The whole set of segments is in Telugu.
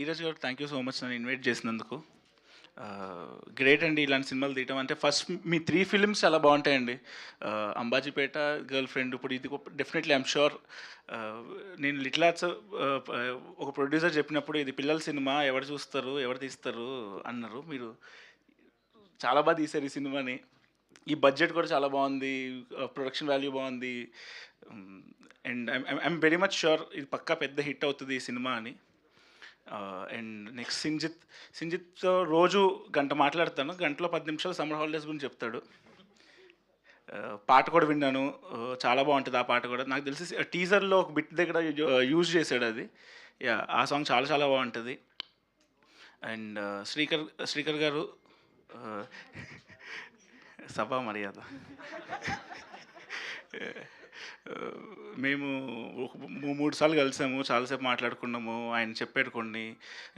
ధీరజ్ గారు థ్యాంక్ యూ సో మచ్ నన్ను ఇన్వైట్ చేసినందుకు. గ్రేట్ అండి ఇలాంటి సినిమాలు తీయటం. అంటే ఫస్ట్ మీ 3 ఫిలిమ్స్ చాలా బాగుంటాయండి. అంబాజీపేట, గర్ల్ ఫ్రెండ్, ఇప్పుడు ఇది డెఫినెట్లీ ఐఎమ్ షూర్. నేను లిటిల్ ఆర్ట్స్ ఒక ప్రొడ్యూసర్ చెప్పినప్పుడు ఇది పిల్లల సినిమా, ఎవరు చూస్తారు, ఎవరు తీస్తారు అన్నారు. మీరు చాలా బాగా తీశారు ఈ సినిమాని. ఈ బడ్జెట్ కూడా చాలా బాగుంది, ప్రొడక్షన్ వాల్యూ బాగుంది. And I'm very much sure ఇది పక్కా పెద్ద హిట్ అవుతుంది ఈ సినిమా అని. అండ్ నెక్స్ట్ సింజిత్తో రోజు గంట మాట్లాడతాను, గంటలో 10 నిమిషాలు సమ్మర్ హాలిడేస్ గురించి చెప్తాడు. పాట కూడా విన్నాను, చాలా బాగుంటుంది ఆ పాట కూడా. నాకు తెలిసి టీజర్లో ఒక బిట్ దగ్గర యూజ్ చేశాడు అది. యా, ఆ సాంగ్ చాలా చాలా బాగుంటుంది. అండ్ శ్రీకర్ గారు సభా మర్యాద. మేము 3 సార్లు కలిసాము, చాలాసేపు మాట్లాడుకున్నాము. ఆయన చెప్పాడు కొన్ని.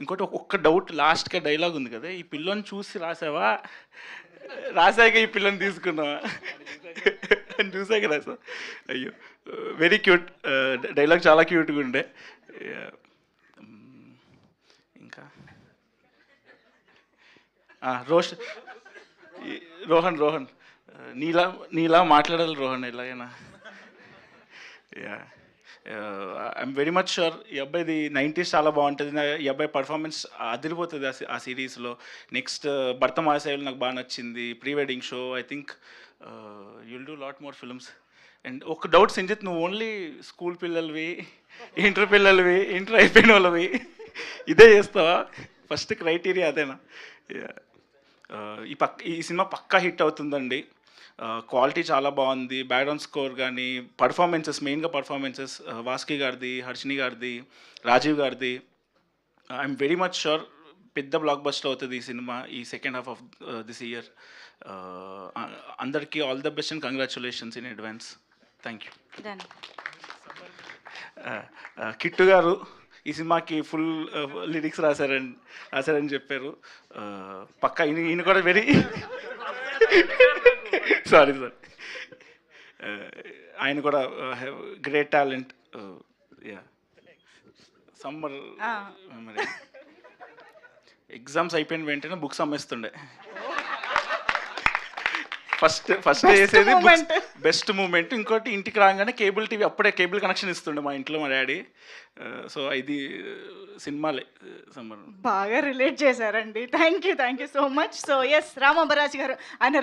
ఇంకోటి ఒక్క డౌట్, లాస్ట్గా డైలాగ్ ఉంది కదా, ఈ పిల్లని చూసి రాసావా, రాసాక ఈ పిల్లని తీసుకున్నావా అని చూసాక రాసా. అయ్యో, వెరీ క్యూట్ డైలాగ్, చాలా క్యూట్గా ఉండే. ఇంకా రోహన్ నీలా మాట్లాడాలి రోహన్ ఎలాగైనా. Yeah, I'm very much sure ఈ అబ్బాయిది 90s చాలా బాగుంటుంది. ఈ అబ్బాయి పర్ఫార్మెన్స్ అదిరిపోతుంది ఆ సిరీస్లో. నెక్స్ట్ భర్త మాసేవులు నాకు బాగా నచ్చింది. Pre wedding show, I think you'll do lot more films. And ఒక డౌట్ సింజిత్, నువ్వు ఓన్లీ స్కూల్ పిల్లలవి, ఇంటర్ అయిపోయిన వాళ్ళవి ఇదే చేస్తావా? ఫస్ట్ క్రైటీరియా అదేనా? ఈ సినిమా పక్కా హిట్ అవుతుందండి. క్వాలిటీ చాలా బాగుంది, బ్యాక్గ్రౌండ్ స్కోర్ కానీ, పర్ఫార్మెన్సెస్, మెయిన్గా పర్ఫార్మెన్సెస్ వాస్కి గారిది, హర్షిని గారిది, రాజీవ్ గారిది. ఐఎమ్ వెరీ మచ్ షూర్ పెద్ద బ్లాక్ బస్టర్ అవుతుంది ఈ సినిమా ఈ second half of this year. అందరికీ all the best and congratulations in advance. Thank you. Kittu గారు ఈ సినిమాకి ఫుల్ లిరిక్స్ రాశారని చెప్పారు. పక్కా ఈయన కూడా వెరీ సారీ సార్, ఆయన కూడా గ్రేట్ టాలెంట్. యా, సమ్మర్ మరి ఎగ్జామ్స్ అయిపోయిన వెంటనే బుక్స్ అమ్మేస్తుండే. ఫస్ట్ చేసేది బెస్ట్ మూమెంట్. ఇంకోటి ఇంటికి రాగానే కేబుల్ టీవీ, అప్పుడే కేబుల్ కనెక్షన్ ఇస్తుండే మా ఇంట్లో మా డాడీ. సో ఇది సినిమాలే సమ్మర్. బాగా రిలేట్ చేశారండి. Thank you so much. So S, Ramambaraju గారు ఆయన